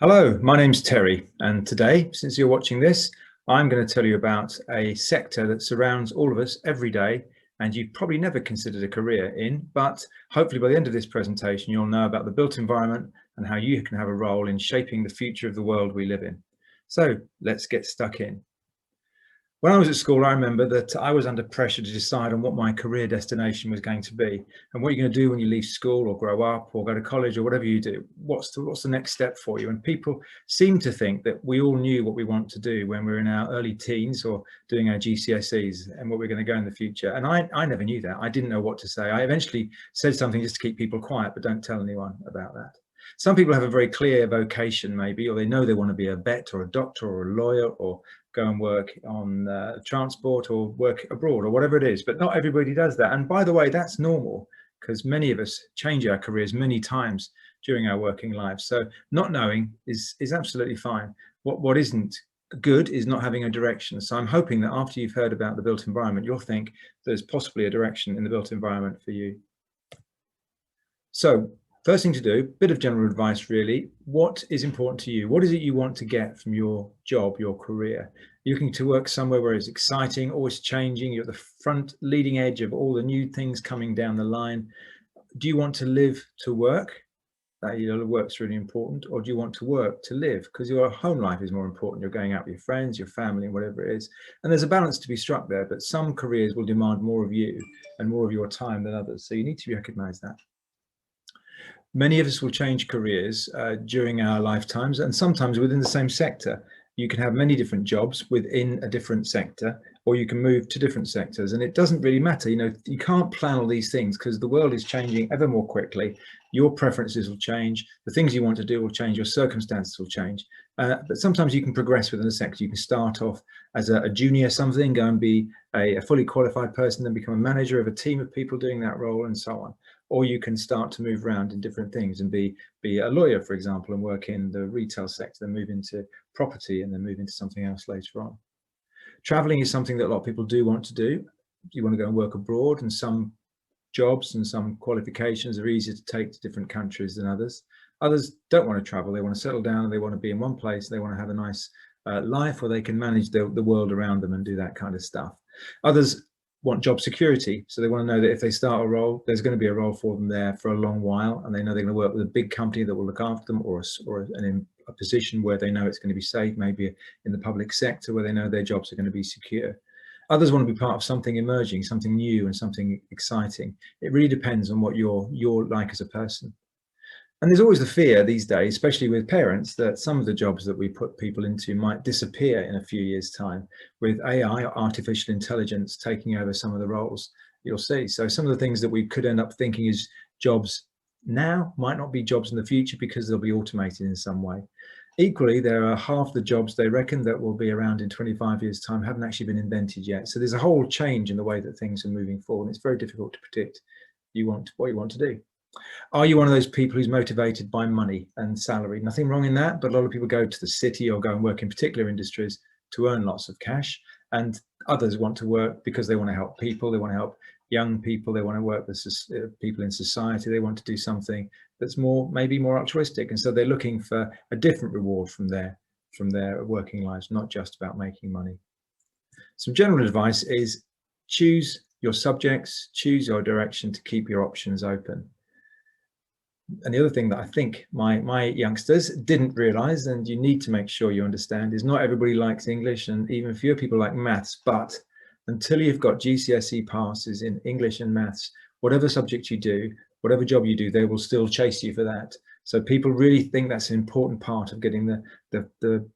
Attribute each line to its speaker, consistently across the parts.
Speaker 1: Hello, my name's Terry, and today, since you're watching this, I'm going to tell you about a sector that surrounds all of us every day, and you've probably never considered a career in, but hopefully by the end of this presentation, you'll know about the built environment and how you can have a role in shaping the future of the world we live in. So let's get stuck in. When I was at school, I remember that I was under pressure to decide on what my career destination was going to be and what you're going to do when you leave school or grow up or go to college or whatever you do. What's the next step for you? And people seem to think that we all knew what we want to do when we were in our early teens or doing our GCSEs and what we're going to go in the future. And I never knew that. I didn't know what to say. I eventually said something just to keep people quiet, but don't tell anyone about that. Some people have a very clear vocation maybe, or they know they want to be a vet or a doctor or a lawyer or go and work on transport or work abroad or whatever it is, but not everybody does that. And by the way, that's normal because many of us change our careers many times during our working lives. So not knowing is absolutely fine. What isn't good is not having a direction. So I'm hoping that after you've heard about the built environment, you'll think there's possibly a direction in the built environment for you. So first thing to do, bit of general advice really. What is important to you? What is it you want to get from your job, your career? You're looking to work somewhere where it's exciting, always changing, you're at the front leading edge of all the new things coming down the line. Do you want to live to work? That work's really important. Or do you want to work to live? Because your home life is more important. You're going out with your friends, your family, and whatever it is. And there's a balance to be struck there, but some careers will demand more of you and more of your time than others. So you need to recognize that. Many of us will change careers during our lifetimes and sometimes within the same sector. You can have many different jobs within a different sector, or you can move to different sectors, and it doesn't really matter. You can't plan all these things because the world is changing ever more quickly. Your preferences will change, the things you want to do will change, your circumstances will change. But sometimes you can progress within a sector. You can start off as a junior something, go and be a fully qualified person, then become a manager of a team of people doing that role and so on. Or you can start to move around in different things and be a lawyer, for example, and work in the retail sector, then move into property and then move into something else later on. Traveling is something that a lot of people do want to do. You want to go and work abroad, and some jobs and some qualifications are easier to take to different countries than others. Others don't want to travel. They want to settle down and they want to be in one place. They want to have a nice life where they can manage the world around them and do that kind of stuff. Others want job security, so they want to know that if they start a role, there's going to be a role for them there for a long while, and they know they're going to work with a big company that will look after them, or in a position where they know it's going to be safe, maybe in the public sector where they know their jobs are going to be secure. Others want to be part of something emerging, something new and something exciting. It really depends on what you're like as a person. And there's always the fear these days, especially with parents, that some of the jobs that we put people into might disappear in a few years' time with AI, artificial intelligence, taking over some of the roles you'll see. So some of the things that we could end up thinking is jobs now might not be jobs in the future because they'll be automated in some way. Equally, there are half the jobs they reckon that will be around in 25 years' time haven't actually been invented yet. So there's a whole change in the way that things are moving forward. And it's very difficult to predict what you want to do. Are you one of those people who's motivated by money and salary? Nothing wrong in that, but a lot of people go to the city or go and work in particular industries to earn lots of cash, and others want to work because they want to help people, they want to help young people, they want to work with people in society, they want to do something that's maybe more altruistic, and so they're looking for a different reward from their working lives, not just about making money. Some general advice is choose your subjects, choose your direction to keep your options open. And the other thing that I think my youngsters didn't realize, and you need to make sure you understand, is not everybody likes English, and even fewer people like maths. But until you've got GCSE passes in English and maths, whatever subject you do, whatever job you do, they will still chase you for that. So people really think that's an important part of getting the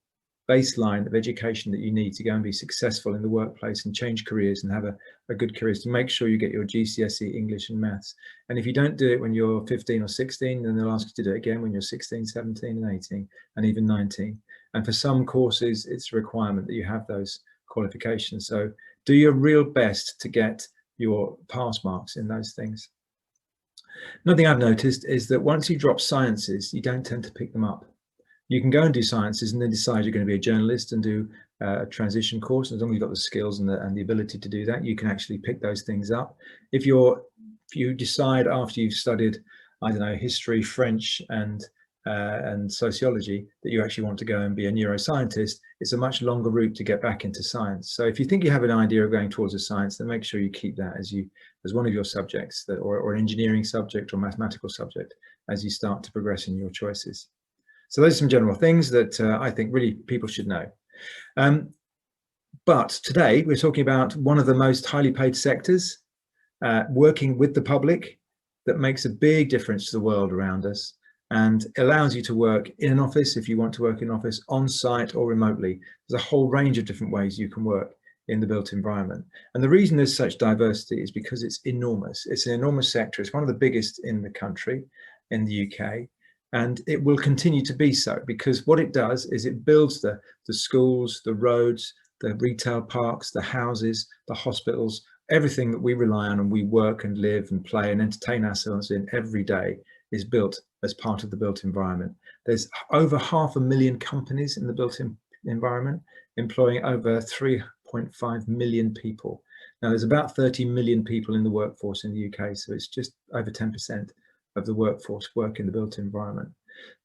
Speaker 1: baseline of education that you need to go and be successful in the workplace and change careers and have a good career, to make sure you get your GCSE English and maths. And if you don't do it when you're 15 or 16, then they'll ask you to do it again when you're 16, 17 and 18 and even 19. And for some courses, it's a requirement that you have those qualifications. So do your real best to get your pass marks in those things. Another thing I've noticed is that once you drop sciences, you don't tend to pick them up. You can go and do sciences and then decide you're going to be a journalist and do a transition course. As long as you've got the skills and the ability to do that, you can actually pick those things up. If you decide after you've studied, I don't know, history, French and and sociology that you actually want to go and be a neuroscientist, it's a much longer route to get back into science. So if you think you have an idea of going towards a science, then make sure you keep that as one of your subjects, or an engineering subject or mathematical subject, as you start to progress in your choices. So those are some general things that I think really people should know. But today we're talking about one of the most highly paid sectors, working with the public, that makes a big difference to the world around us, and allows you to work in an office if you want to work in an office, on site or remotely. There's a whole range of different ways you can work in the built environment. And the reason there's such diversity is because it's enormous. It's an enormous sector. It's one of the biggest in the country, in the UK. And it will continue to be so, because what it does is it builds the schools, the roads, the retail parks, the houses, the hospitals, everything that we rely on and we work and live and play and entertain ourselves in every day is built as part of the built environment. There's over 500,000 companies in the built environment, employing over 3.5 million people. Now, there's about 30 million people in the workforce in the UK, so it's just over 10% of the workforce work in the built environment.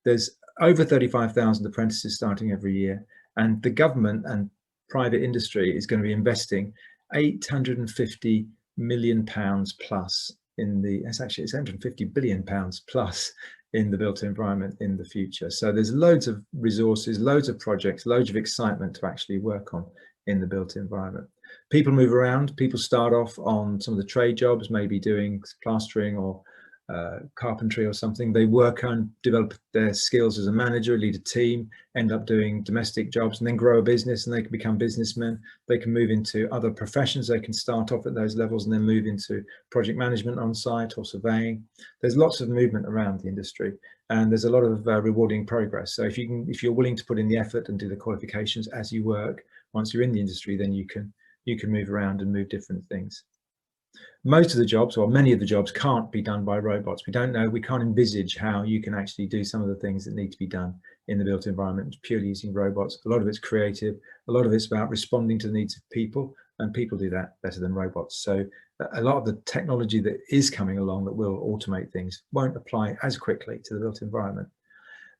Speaker 1: There's over 35,000 apprentices starting every year, and the government and private industry is going to be investing 850 million pounds plus in the, it's 850 billion pounds plus in the built environment in the future. So there's loads of resources, loads of projects, loads of excitement to actually work on in the built environment. People move around. People start off on some of the trade jobs, maybe doing plastering or carpentry or something. They work on, develop their skills as a manager, lead a team, end up doing domestic jobs, and then grow a business, and they can become businessmen. They can move into other professions. They can start off at those levels and then move into project management on site or surveying. There's lots of movement around the industry, and there's a lot of rewarding progress. So if you're willing to put in the effort and do the qualifications as you work, once you're in the industry, then you can move around and move different things. Most of the jobs, or many of the jobs, can't be done by robots. We don't know, we can't envisage how you can actually do some of the things that need to be done in the built environment purely using robots. A lot of it's creative, a lot of it's about responding to the needs of people, and people do that better than robots. So a lot of the technology that is coming along that will automate things won't apply as quickly to the built environment.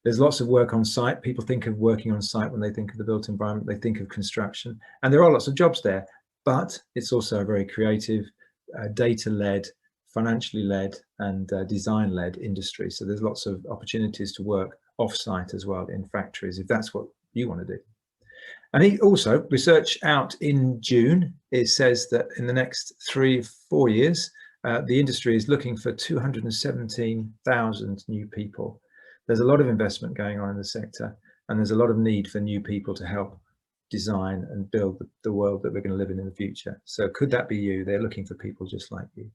Speaker 1: There's lots of work on site. People think of working on site when they think of the built environment, they think of construction, and there are lots of jobs there, but it's also a very creative, data-led, financially led, and design-led industry. So there's lots of opportunities to work off-site as well in factories, if that's what you want to do. And also, research out in June, it says that in the next 3-4 years, the industry is looking for 217,000 new people. There's a lot of investment going on in the sector, and there's a lot of need for new people to help design and build the world that we're going to live in the future. So could that be you? They're looking for people just like you.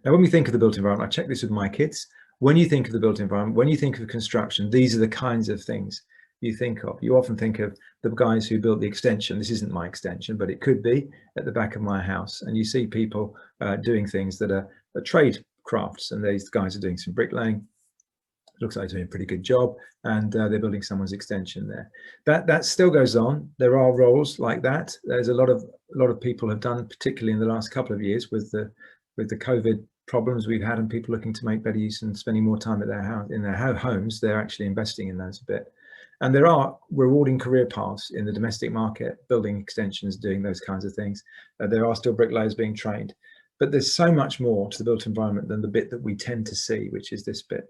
Speaker 1: Now, when we think of the built environment, I check this with my kids. When you think of the built environment, when you think of construction, these are the kinds of things you think of. You often think of the guys who built the extension. This isn't my extension, but it could be at the back of my house. And you see people doing things that are trade crafts, and these guys are doing some bricklaying. It looks like they're doing a pretty good job, and they're building someone's extension there. That still goes on. There are roles like that. There's a lot of people have done, particularly in the last couple of years with the COVID problems we've had, and people looking to make better use and spending more time at their house, in their homes. They're actually investing in those a bit. And there are rewarding career paths in the domestic market, building extensions, doing those kinds of things. There are still bricklayers being trained, but there's so much more to the built environment than the bit that we tend to see, which is this bit.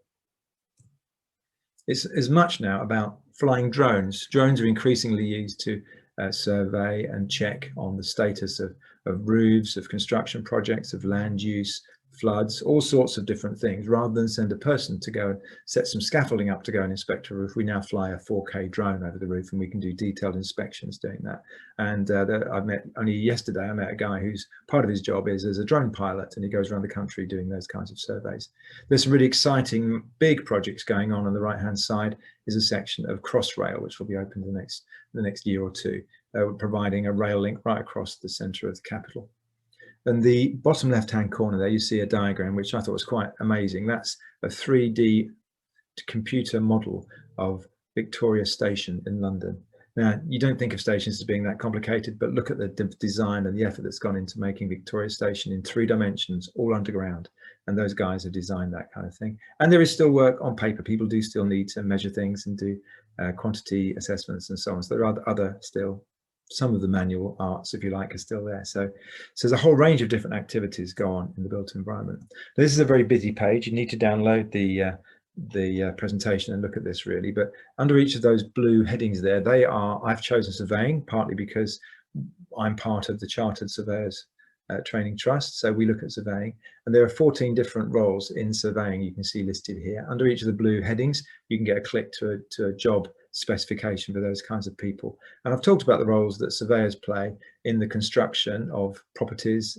Speaker 1: It's as much now about flying drones. Drones are increasingly used to survey and check on the status of roofs, of construction projects, of land use, floods, all sorts of different things. Rather than send a person to go and set some scaffolding up to go and inspect a roof, we now fly a 4K drone over the roof, and we can do detailed inspections doing that. And only yesterday I met a guy who's part of his job is as a drone pilot, and he goes around the country doing those kinds of surveys. There's some really exciting big projects going on the right hand side is a section of Crossrail, which will be open the next year or two, providing a rail link right across the centre of the capital. And the bottom left-hand corner there, you see a diagram, which I thought was quite amazing. That's a 3D computer model of Victoria Station in London. Now, you don't think of stations as being that complicated, but look at the design and the effort that's gone into making Victoria Station in 3 dimensions, all underground. and those guys have designed that kind of thing. And there is still work on paper. People do still need to measure things and do quantity assessments and so on. So there are other still, some of the manual arts, if you like, are still there. So there's a whole range of different activities go on in the built environment. This is a very busy page. You need to download the presentation and look at this really, but under each of those blue headings there, I've chosen surveying, partly because I'm part of the Chartered Surveyors Training Trust, so we look at surveying, and there are 14 different roles in surveying you can see listed here. Under each of the blue headings, you can get a click to a job specification for those kinds of people. And I've talked about the roles that surveyors play in the construction of properties,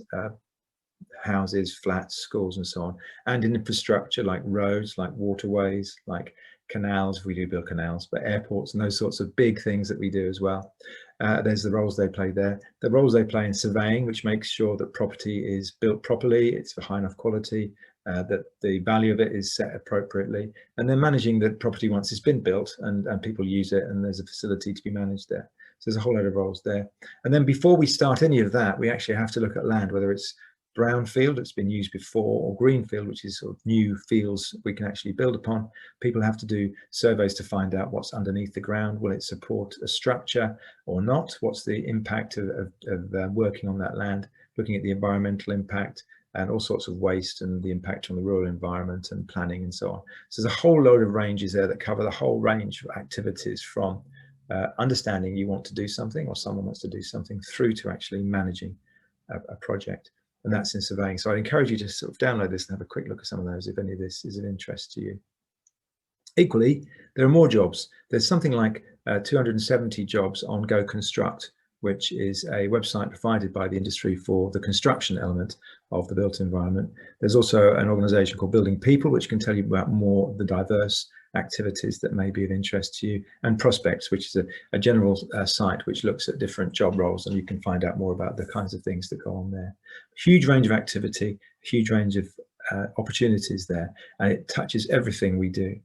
Speaker 1: houses, flats, schools, and so on, and in infrastructure like roads, like waterways, like canals, if we do build canals, but airports and those sorts of big things that we do as well. There's the roles they play there. The roles they play in surveying, which makes sure that property is built properly, it's of high enough quality, that the value of it is set appropriately, and then managing the property once it's been built and people use it and there's a facility to be managed there. So there's a whole load of roles there. And then before we start any of that, we actually have to look at land, whether it's brownfield that's been used before, or greenfield, which is sort of new fields we can actually build upon. People have to do surveys to find out what's underneath the ground. Will it support a structure or not? What's the impact of working on that land? Looking at the environmental impact and all sorts of waste and the impact on the rural environment and planning and so on. So there's a whole load of ranges there that cover the whole range of activities, from understanding you want to do something or someone wants to do something through to actually managing a project. And that's in surveying. So I'd encourage you to sort of download this and have a quick look at some of those if any of this is of interest to you. Equally, there are more jobs. There's something like 270 jobs on Go Construct, which is a website provided by the industry for the construction element of the built environment. There's also an organization called Building People, which can tell you about more of the diverse activities that may be of interest to you, and Prospects, which is a general site which looks at different job roles, and you can find out more about the kinds of things that go on there. Huge range of activity, huge range of opportunities there, and it touches everything we do.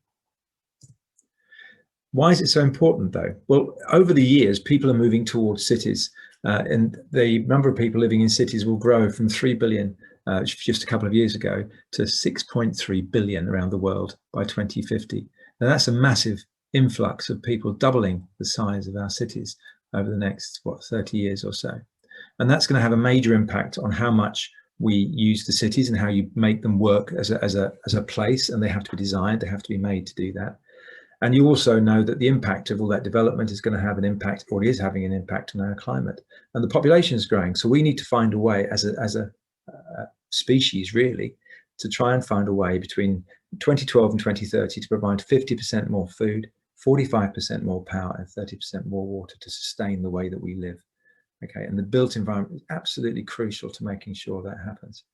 Speaker 1: Why is it so important though? Well, over the years, people are moving towards cities, and the number of people living in cities will grow from 3 billion just a couple of years ago to 6.3 billion around the world by 2050. Now that's a massive influx of people, doubling the size of our cities over the next, 30 years or so. And that's going to have a major impact on how much we use the cities and how you make them work as a place, and they have to be designed, they have to be made to do that. And you also know that the impact of all that development is going to have an impact, or is having an impact, on our climate. And the population is growing. So we need to find a way as a species, really, to try and find a way between 2012 and 2030 to provide 50% more food, 45% more power, and 30% more water to sustain the way that we live. Okay, and the built environment is absolutely crucial to making sure that happens.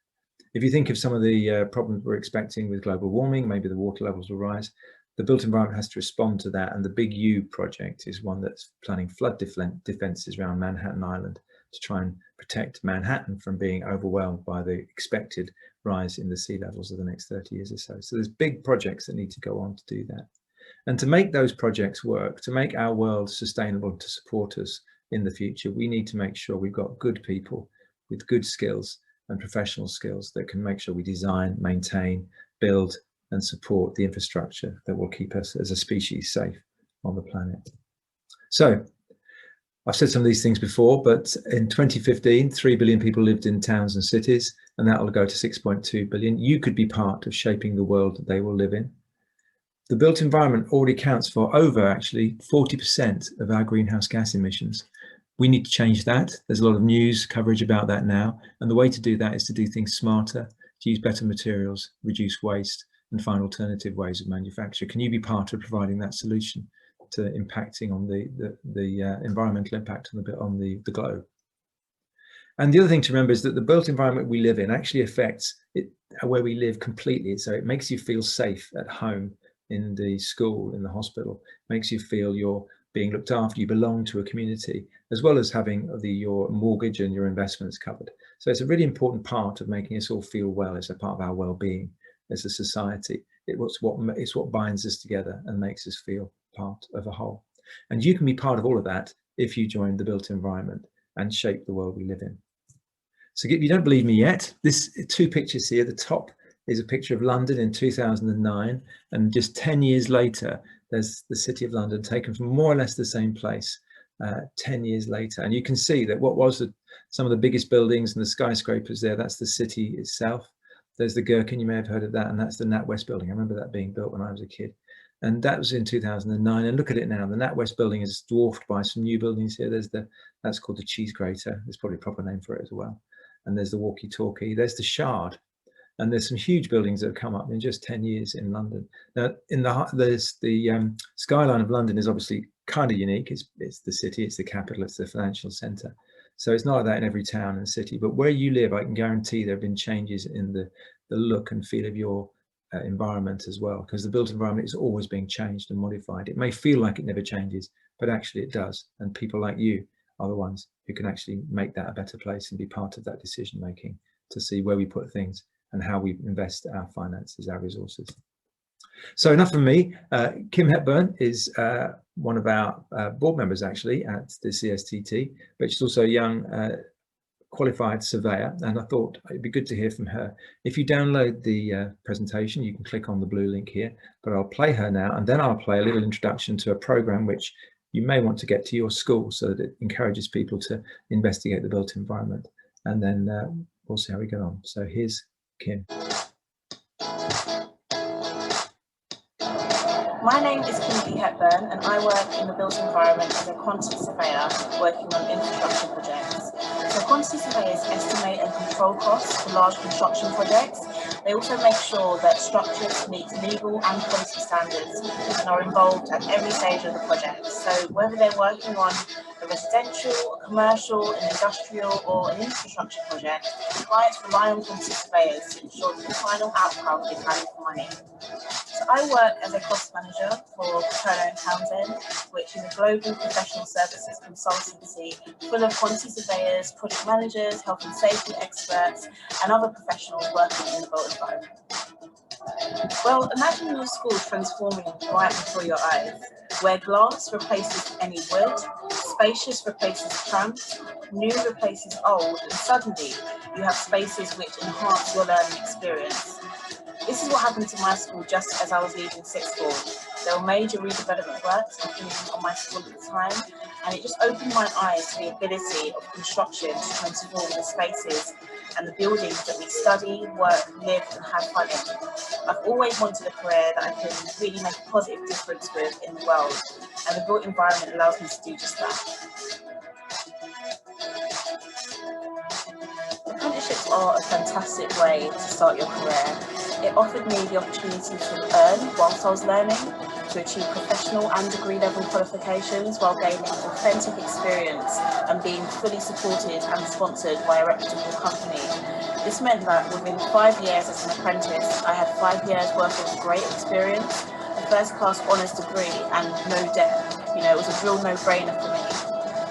Speaker 1: If you think of some of the problems we're expecting with global warming, maybe the water levels will rise. The built environment has to respond to that, and the Big U project is one that's planning flood defences around Manhattan Island to try and protect Manhattan from being overwhelmed by the expected rise in the sea levels of the next 30 years or so. So there's big projects that need to go on to do that. And to make those projects work, to make our world sustainable, to support us in the future, we need to make sure we've got good people with good skills and professional skills that can make sure we design, maintain, build, and support the infrastructure that will keep us as a species safe on the planet. So I've said some of these things before, but in 2015, 3 billion people lived in towns and cities, and that will go to 6.2 billion. You could be part of shaping the world that they will live in. The built environment already accounts for over, actually, 40% of our greenhouse gas emissions. We need to change that. There's a lot of news coverage about that now. And the way to do that is to do things smarter, to use better materials, reduce waste, and find alternative ways of manufacture. Can you be part of providing that solution to impacting on the environmental impact on the globe? And the other thing to remember is that the built environment we live in actually affects where we live completely. So it makes you feel safe at home, in the school, in the hospital, makes you feel you're being looked after, you belong to a community, as well as having your mortgage and your investments covered. So it's a really important part of making us all feel well. It's a part of our well-being as a society. It's what binds us together and makes us feel part of a whole. And you can be part of all of that if you join the built environment and shape the world we live in. So if you don't believe me yet, this 2 pictures here, the top is a picture of London in 2009, and just 10 years later, there's the City of London taken from more or less the same place 10 years later. And you can see that what was some of the biggest buildings and the skyscrapers there, that's the city itself. There's the Gherkin, you may have heard of that, and that's the NatWest building. I remember that being built when I was a kid. And that was in 2009. And look at it now, the NatWest building is dwarfed by some new buildings here. That's called the Cheese Grater. There's probably a proper name for it as well. And there's the Walkie Talkie, there's the Shard. And there's some huge buildings that have come up in just 10 years in London. Now, there's the skyline of London is obviously kind of unique. It's the city, it's the capital, it's the financial centre. So it's not like that in every town and city, but where you live, I can guarantee there have been changes in the look and feel of your environment as well, because the built environment is always being changed and modified. It may feel like it never changes, but actually it does. And people like you are the ones who can actually make that a better place and be part of that decision making to see where we put things and how we invest our finances, our resources. So enough from me. Kim Hepburn is one of our board members actually at the CSTT, but she's also a young qualified surveyor, and I thought it'd be good to hear from her. If you download the presentation, you can click on the blue link here, but I'll play her now, and then I'll play a little introduction to a program which you may want to get to your school so that it encourages people to investigate the built environment, and then we'll see how we get on. So here's Kim.
Speaker 2: My name is Kimberly Hepburn, and I work in the built environment as a quantity surveyor working on infrastructure projects. So quantity surveyors estimate and control costs for large construction projects. They also make sure that structures meet legal and quality standards and are involved at every stage of the project. So whether they're working on a residential, a commercial, an industrial or an infrastructure project, clients rely on quantity surveyors to ensure that the final outcome is value for money. So I work as a cost manager for Turner & Townsend, which is a global professional services consultancy full of quantity surveyors, project managers, health and safety experts, and other professionals working in the built environment. Well, imagine your school transforming right before your eyes, where glass replaces any wood, spacious replaces cramped, new replaces old, and suddenly you have spaces which enhance your learning experience. This is what happened to my school just as I was leaving sixth form. There were major redevelopment works happening on my school at the time, and it just opened my eyes to the ability of construction to transform the spaces and the buildings that we study, work, live and have fun in. I've always wanted a career that I can really make a positive difference with in the world, and the built environment allows me to do just that. Apprenticeships are a fantastic way to start your career. It offered me the opportunity to earn whilst I was learning, to achieve professional and degree level qualifications while gaining authentic experience and being fully supported and sponsored by a reputable company. This meant that within 5 years as an apprentice, I had 5 years worth of great experience, a first class honours degree and no debt. It was a real no-brainer for me.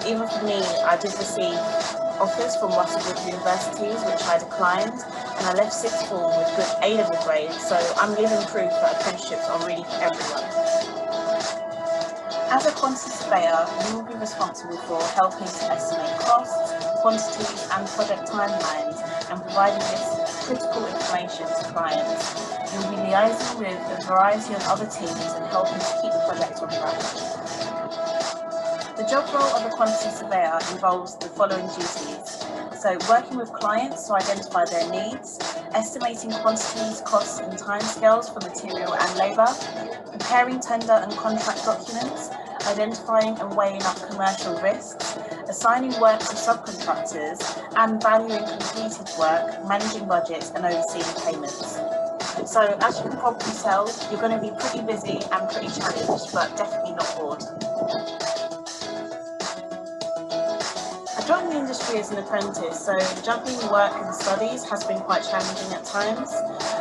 Speaker 2: Even for me, I did receive offers from Russellwood universities, which I declined, and I left sixth form with good A-level grades, so I'm living proof that apprenticeships are really for everyone. As a quantity surveyor, you will be responsible for helping to estimate costs, quantities and project timelines and providing this critical information to clients. You will be liaising with a variety of other teams and helping to keep the project on track. The job role of a quantity surveyor involves the following duties. So working with clients to identify their needs, estimating quantities, costs and timescales for material and labour, preparing tender and contract documents, identifying and weighing up commercial risks, assigning work to subcontractors and valuing completed work, managing budgets and overseeing payments. So as you can probably tell, you're going to be pretty busy and pretty challenged, but definitely not bored. I joined the industry as an apprentice, so juggling work and studies has been quite challenging at times.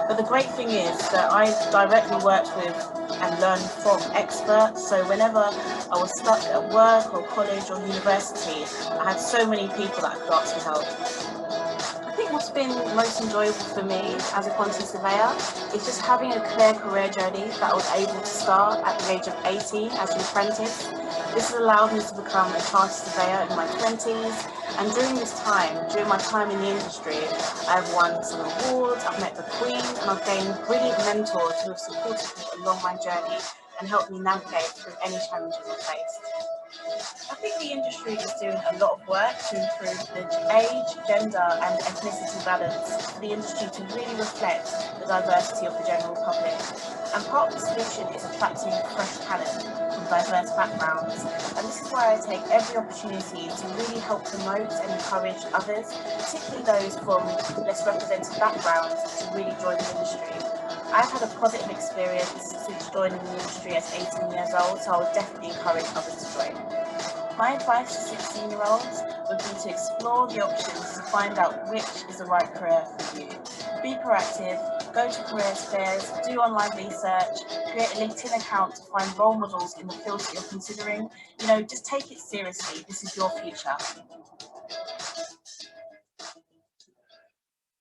Speaker 2: But the great thing is that I directly worked with and learned from experts, so whenever I was stuck at work or college or university, I had so many people that I could ask for help. I think think what's been most enjoyable for me as a quantity surveyor is just having a clear career journey that I was able to start at the age of 18 as an apprentice. This has allowed me to become a chartered surveyor in my 20s, and during my time in the industry, I've won some awards, I've met the Queen, and I've gained brilliant mentors who have supported me along my journey and helped me navigate through any challenges I faced. I think the industry is doing a lot of work to improve the age, gender and ethnicity balance for the industry to really reflect the diversity of the general public. And part of the solution is attracting fresh talent from diverse backgrounds. And this is why I take every opportunity to really help promote and encourage others, particularly those from less represented backgrounds, to really join the industry. I've had a positive experience since joining the industry at 18 years old, so I would definitely encourage others to join. My advice to 16-year-olds would be to explore the options to find out which is the right career for you. Be proactive, go to careers fairs, do online research, create a LinkedIn account to find role models in the fields that you're considering. Just take it seriously. This is your future.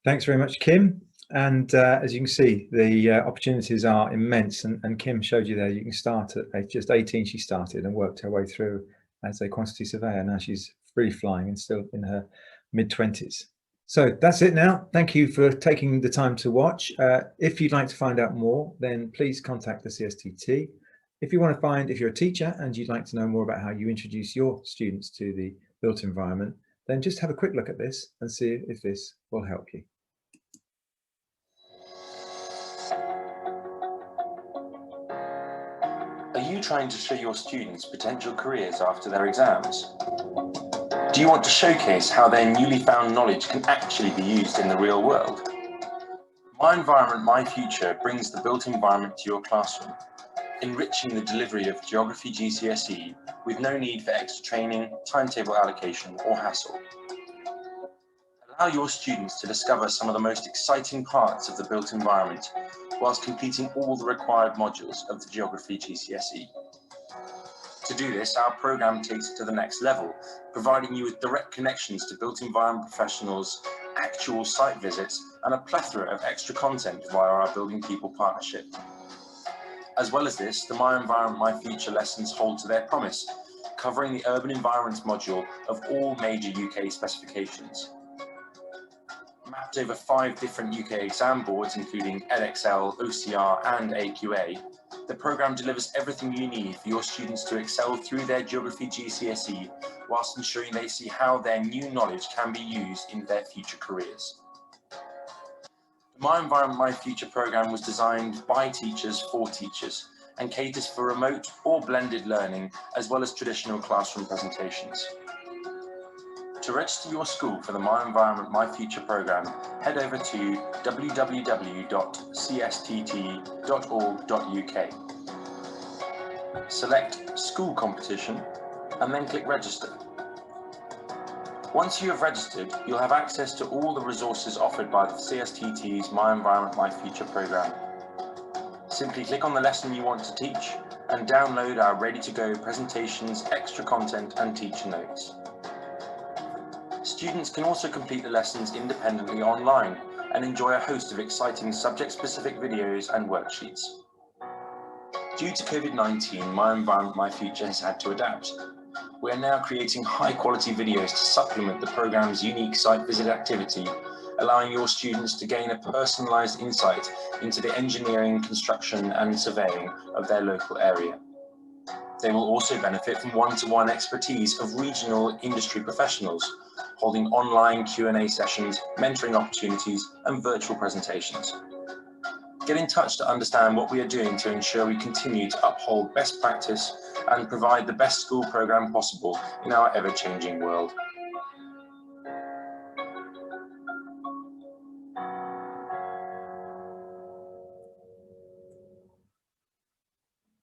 Speaker 1: Thanks very much, Kim. And as you can see, the opportunities are immense. And Kim showed you there, you can start at just 18, she started and worked her way through as a quantity surveyor. Now she's free flying and still in her mid-20s. So that's it now. Thank you for taking the time to watch. If you'd like to find out more, then please contact the CSTT. If you're a teacher and you'd like to know more about how you introduce your students to the built environment, then just have a quick look at this and see if this will help you.
Speaker 3: Are you trying to show your students potential careers after their exams? Do you want to showcase how their newly found knowledge can actually be used in the real world? My Environment, My Future brings the built environment to your classroom, enriching the delivery of Geography GCSE with no need for extra training, timetable allocation or hassle. Allow your students to discover some of the most exciting parts of the built environment whilst completing all the required modules of the Geography GCSE. To do this, our programme takes it to the next level, providing you with direct connections to built environment professionals, actual site visits, and a plethora of extra content via our Building People partnership. As well as this, the My Environment, My Future lessons hold to their promise, covering the urban environments module of all major UK specifications. Mapped over 5 different UK exam boards, including EdXL, OCR and AQA, the programme delivers everything you need for your students to excel through their Geography GCSE, whilst ensuring they see how their new knowledge can be used in their future careers. The My Environment, My Future programme was designed by teachers for teachers and caters for remote or blended learning, as well as traditional classroom presentations. To register your school for the My Environment, My Future programme, head over to www.cstt.org.uk. Select School Competition and then click Register. Once you have registered, you'll have access to all the resources offered by the CSTT's My Environment, My Future programme. Simply click on the lesson you want to teach and download our ready-to-go presentations, extra content and teacher notes. Students can also complete the lessons independently online and enjoy a host of exciting subject-specific videos and worksheets. Due to COVID-19, My Environment, My Future has had to adapt. We are now creating high-quality videos to supplement the programme's unique site visit activity, allowing your students to gain a personalised insight into the engineering, construction and surveying of their local area. They will also benefit from one-to-one expertise of regional industry professionals, holding online Q&A sessions, mentoring opportunities and virtual presentations. Get in touch to understand what we are doing to ensure we continue to uphold best practice and provide the best school programme possible in our ever-changing world.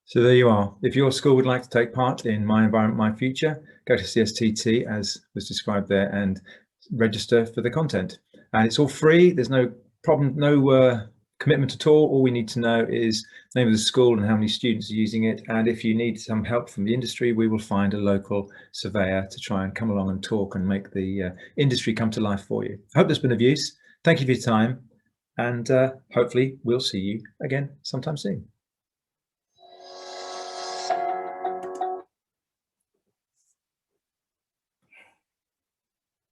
Speaker 1: So there you are. If your school would like to take part in My Environment, My Future, go to CSTT as was described there and register for the content. And it's all free. There's no problem, no commitment at all we need to know is the name of the school and how many students are using it. And if you need some help from the industry, we will find a local surveyor to try and come along and talk and make the industry come to life for you. I hope that's been of use. Thank you for your time, and hopefully we'll see you again sometime soon.